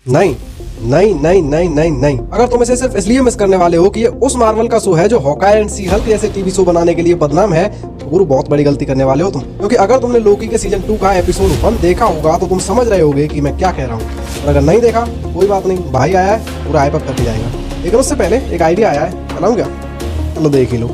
नहीं नहीं नहीं नहीं नहीं नहीं, अगर तुम इसे सिर्फ इसलिए मिस करने वाले हो कि ये उस मार्वल का शो है जो हॉकाई एंड सी हल्क जैसे टीवी शो बनाने के लिए बदनाम है, तो गुरु बहुत बड़ी गलती करने वाले हो तुम। क्योंकि अगर तुमने लोकी के सीजन 2 का एपिसोड 1 देखा होगा तो तुम समझ रहे होगे कि मैं क्या कह रहा हूँ। और अगर नहीं देखा कोई बात नहीं, भाई आया है पूरा हाइप अप करके जाएगा। लेकिन उससे पहले एक आइडिया आया है, बताऊँ क्या? चलो देख ही लो।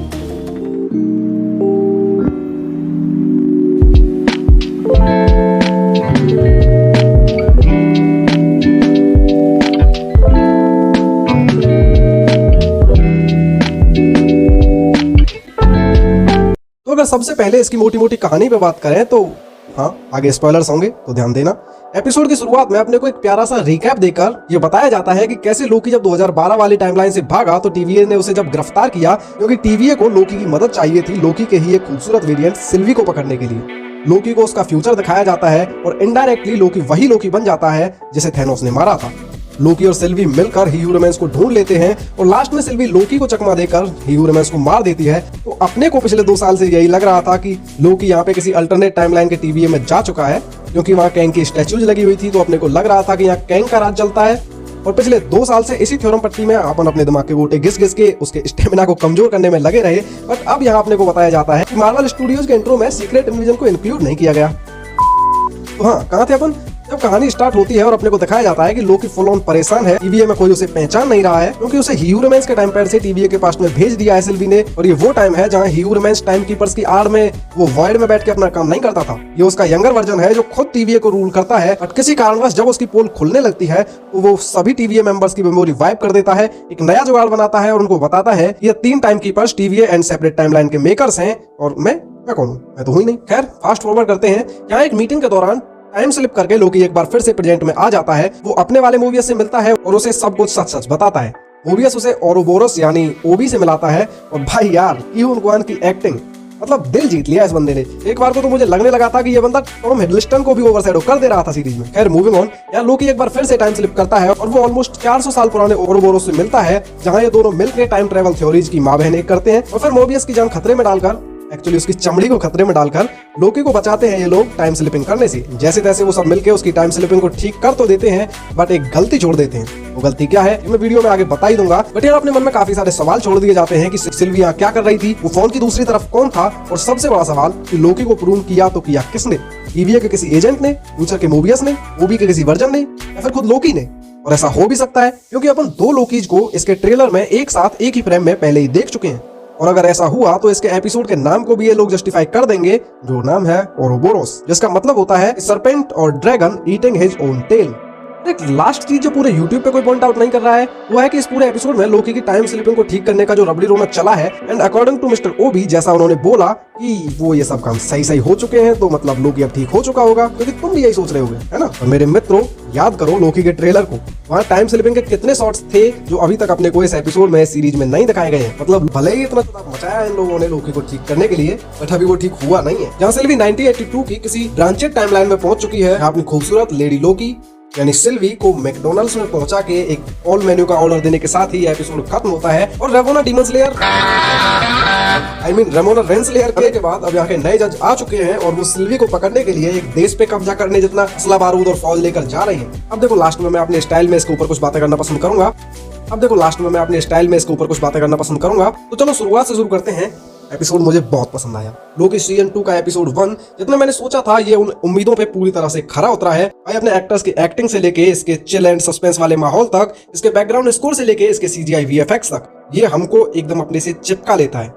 तो अगर सबसे पहले इसकी मोटी मोटी कहानी पे बात करें तो हाँ, आगे स्पॉयलर्स होंगे तो ध्यान देना। एपिसोड की शुरुआत में अपने को एक प्यारा सा रिकैप देकर ये बताया जाता है कि कैसे लोकी जब 2012 वाली टाइमलाइन से भागा तो टीवीए ने उसे जब गिरफ्तार किया, क्योंकि टीवीए को लोकी की मदद चाहिए थी लोकी के ही एक खूबसूरत वेरिएंट सिल्वी को पकड़ने के लिए। लोकी को उसका फ्यूचर दिखाया जाता है और इनडायरेक्टली लोकी वही लोकी बन जाता है जिसे थैनोस ने मारा था। लोकी और सिल्वी मिलकर ही ह्यू रिमेंस को ढूंढ लेते हैं और लास्ट में सिल्वी लोकी को चकमा देकर ह्यू रिमेंस को मार देती है। तो अपने को पिछले 2 साल से यही लग रहा था कि लोकी यहाँ पे किसी अल्टरनेट टाइमलाइन के टीवीए में जा चुका है, क्योंकि वहाँ कैंग की स्टैच्यूज लगी हुई थी। तो अपने को लग रहा था कि यहाँ कैंग का राज चलता है। और पिछले 2 साल से इसी थ्योरम पट्टी में अपन अपने दिमाग के गोटे घिस घिस के उसके स्टेमिना को कमजोर करने में लगे रहे। बट अब यहाँ अपने को बताया जाता है कि मार्वल स्टूडियोज के इंट्रो में सीक्रेट इन्विजन को इंक्लूड नहीं किया गया। तो हाँ, कहाँ थे अपन? जब कहानी स्टार्ट होती है और अपने को दिखाया जाता है कि लोकी फुल ऑन परेशान है, टीवीए में कोई उसे पहचान नहीं रहा है, क्योंकि उसे ह्यू रिमेंस के टाइम पर से टीवीए के पास में भेज दिया है सिल्वी ने। और ये वो टाइम है जहाँ ह्यू रिमेंस टाइम कीपर्स की आड़ में वो वॉइड में बैठ के अपना काम नहीं करता था। ये उसका यंगर वर्जन है जो खुद टीवीए को रूल करता है। बट किसी कारणवश जब उसकी पोल खुलने लगती है तो वो सभी टीवीए मेंबर्स की मेमोरी वाइप कर देता है, एक नया जुगाड़ बनाता है और उनको बताता है ये 3 time keepers TVA and separate timeline के मेकर्स हैं और मैं कौन हूँ? मैं तो हुई नहीं। खैर, फास्ट फॉरवर्ड करते हैं। यहाँ एक मीटिंग के दौरान टाइम स्लिप करके लोकी एक बार फिर से प्रेजेंट में आ जाता है। वो अपने वाले मोबियस से मिलता है और उसे सब कुछ सच सच बताता है। मोबियस उसे ओरोबोरस यानी ओबी से मिलाता है। और भाई यार, इहुन ग्वान की एक्टिंग, मतलब दिल जीत लिया इस बंदे ने। एक बार को तो मुझे लगने लगा था कि ये बंदा टॉम हिडलस्टन को भी ओवरशैडो कर दे रहा था सीरीज में। खैर, मूविंग ऑन। यहाँ लोकी एक बार फिर से टाइम स्लिप करता है और वो ऑलमोस्ट 400 साल पुराने ओरोबोरस से मिलता है, जहाँ ये दोनों मिलकर टाइम ट्रेवल थ्योरीज की माँ बहन एक करते हैं। और फिर मोबियस की जान खतरे में डालकर, एक्चुअली उसकी चमड़ी को खतरे में डालकर लोकी को बचाते हैं ये लोग टाइम स्लिपिंग करने से। जैसे तैसे वो सब मिलके उसकी टाइम स्लिपिंग को ठीक कर तो देते हैं, बट एक गलती छोड़ देते हैं। वो गलती क्या है ये मैं वीडियो में आगे बता ही दूंगा। बट यार, अपने मन में काफी सारे सवाल छोड़ दिए जाते हैं कि सिल्वी यहाँ क्या कर रही थी, वो फोन की दूसरी तरफ कौन था, और सबसे बड़ा सवाल कि लोकी को प्रून किया तो किया किसने? टीवीए के किसी एजेंट ने, फ्यूचर के मोबियस ने, ओबी के किसी वर्जन ने, या फिर खुद लोकी ने? और ऐसा हो भी सकता है क्योंकि अपन 2 लोकीज को इसके ट्रेलर में एक साथ एक ही फ्रेम में पहले ही देख चुके हैं। और अगर ऐसा हुआ तो इसके एपिसोड के नाम को भी ये लोग जस्टिफाई कर देंगे, जो नाम है ओरोबोरोस, जिसका मतलब होता है सरपेंट और dragon eating his own tail. एक लास्ट चीज जो पूरे YouTube पे कोई पॉइंट आउट नहीं कर रहा है वो है कि इस पूरे एपिसोड में लोकी की टाइम स्लिपिंग को ठीक करने का जो रबड़ी रोना चला है, एंड अकॉर्डिंग टू मिस्टर ओबी, जैसा उन्होंने बोला कि वो ये सब काम सही हो चुके हैं, तो मतलब लोकी अब ठीक हो चुका होगा। क्योंकि तुम भी यही सोच रहे होगे, है ना? और मेरे मित्रों, याद करो लोकी के ट्रेलर को। वहाँ टाइम स्लिपिंग के कितने शॉट्स थे जो अभी तक अपने को इस एपिसोड में, सीरीज में नहीं दिखाए गए हैं। मतलब भले ही इतना मचाया इन लोगों ने लोकी को ठीक करने के लिए, बट अभी वो ठीक हुआ नहीं है। जहाँ सिल्वी 1982 की किसी ब्रांचेड टाइमलाइन में पहुंच चुकी है, अपनी खूबसूरत लेडी लोकी यानी सिल्वी को मैकडोनल्ड्स में पहुंचा के एक ऑल मेन्यू का ऑर्डर देने के साथ ही एपिसोड खत्म होता है। और रेमोना डीमन स्लेयर, रेमोना रेंसलेयर के बाद अब यहाँ के नए जज आ चुके हैं और वो सिल्वी को पकड़ने के लिए एक देश पे कब्जा करने जितना असला बारूद और फौज लेकर जा रहे हैं। अब देखो, लास्ट में मैं अपने स्टाइल में इसके ऊपर कुछ बातें करना पसंद करूंगा। तो चलो शुरुआत से शुरू करते हैं। एपिसोड मुझे बहुत पसंद आया। लोकी सीजन 2 का एपिसोड 1 जितना मैंने सोचा था ये उन उम्मीदों पे पूरी तरह से खरा उतरा है। भाई, अपने एक्टर्स की एक्टिंग से लेके इसके चिल एंड सस्पेंस वाले माहौल तक, इसके बैकग्राउंड स्कोर से लेके इसके CGI VFX तक, ये हमको एकदम अपने से चिपका लेता है।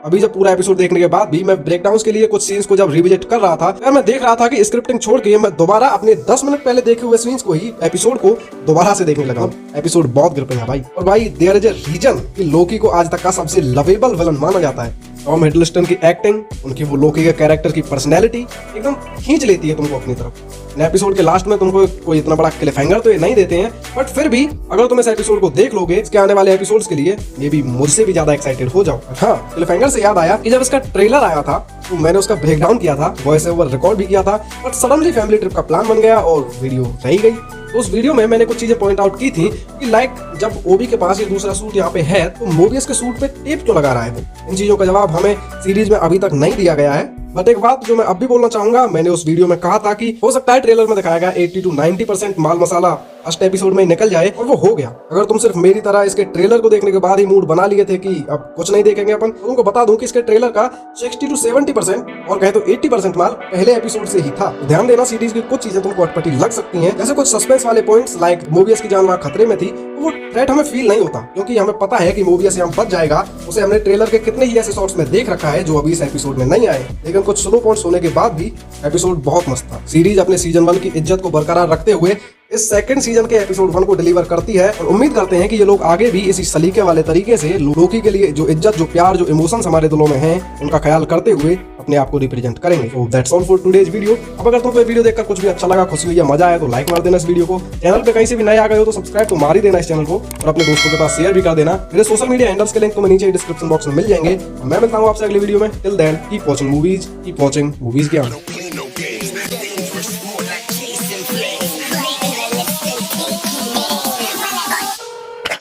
अभी जब पूरा एपिसोड देखने के बाद भी मैं ब्रेकडाउन के लिए कुछ सीन्स को जब रिविजिट कर रहा था, यार मैं देख रहा था कि स्क्रिप्टिंग छोड़ के मैं दोबारा अपने 10 मिनट पहले देखे हुए सीन्स को ही, एपिसोड को दोबारा से देखने लगा। एपिसोड बहुत ग्रिपिंग है भाई। और भाई, देयर इज अ रीजन कि लोकी को आज तक का सबसे लवेबल विलन माना जाता है। टॉम हिडलस्टन की एक्टिंग, उनकी वो लोकी के कैरेक्टर की पर्सनैलिटी एकदम खींच लेती है तुमको अपनी तरफ। एपिसोड के लास्ट में तुमको कोई इतना बड़ा क्लिफहैंगर तो ये नहीं देते हैं, बट फिर भी अगर तुम इस एपिसोड को देख लोगे, इसके आने वाले एपिसोड्स के लिए मे बी मुझसे भी ज्यादा एक्साइटेड हो जाओ। हाँ, क्लिफहैंगर से याद आया कि जब इसका ट्रेलर आया था तो मैंने उसका ब्रेकडाउन किया था, वॉइस ओवर रिकॉर्ड भी किया था, बट सडनली फैमिली ट्रिप का प्लान बन गया और वीडियो रह गई। तो उस वीडियो में मैंने कुछ चीजें पॉइंट आउट की थी कि लाइक जब ओबी के पास ये दूसरा सूट यहाँ पे है तो मोबियस के सूट पे टेप क्यों लगा रहा है वो? इन चीजों का जवाब हमें सीरीज में अभी तक नहीं दिया गया है। बट एक बात जो मैं अब भी बोलना चाहूंगा, मैंने उस वीडियो में कहा था कि हो सकता है ट्रेलर में दिखाया गया 80 to 90% mall masala first episode में ही निकल जाए, और वो हो गया। अगर तुम सिर्फ मेरी तरह इसके ट्रेलर को देखने के बाद ही मूड बना लिए थे कि अब कुछ नहीं देखेंगे अपन, तो तुमको बता दूं कि इसके ट्रेलर का 60 to 70% और कहे तो 80% माल पहले एपिसोड से ही था। ध्यान देना, सीरीज की कुछ चीजें तुमको अटपटी लग सकती हैं, जैसे कुछ सस्पेंस वाले पॉइंट्स लाइक मोबियस की जान वहां खतरे में थी, वो थ्रेट हमें फील नहीं होता, क्योंकि हमें पता है कि मोबियस यहाँ बच जाएगा। उसे हमने ट्रेलर के कितने ही ऐसे शॉट्स में देख रखा है जो अभी इस एपिसोड में नहीं आए। लेकिन कुछ स्लो पॉइंट्स होने के बाद भी एपिसोड बहुत मस्त था। सीरीज अपने सीजन 1 की इज्जत को बरकरार रखते हुए इस सेकंड सीजन के एपिसोड 1 को डिलीवर करती है, और उम्मीद करते हैं कि ये लोग आगे भी इसी सलीके वाले तरीके से लोकी के लिए जो इज्जत, जो प्यार, जो इमोशंस हमारे दिलों में हैं, उनका ख्याल करते हुए अपने आप को रिप्रेजेंट करेंगे। So that's all for today's video. अब अगर तुमको ये वीडियो देखकर कुछ भी अच्छा लगा, खुशी हुई या मजा आया, तो लाइक मार देना इस वीडियो को। चैनल पे कहीं से भी नए आ गए हो तो सब्सक्राइब तो मार ही देना इस चैनल को, और अपने दोस्तों के पास शेयर भी कर देना। मेरे सोशल मीडिया हैंडल्स के लिंक तुम्हें नीचे डिस्क्रिप्शन बॉक्स में मिल जाएंगे। मैं मिलता हूँ आपसे अगली वीडियो में। Till then keep watching Movies Gyaan.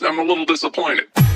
I'm a little disappointed.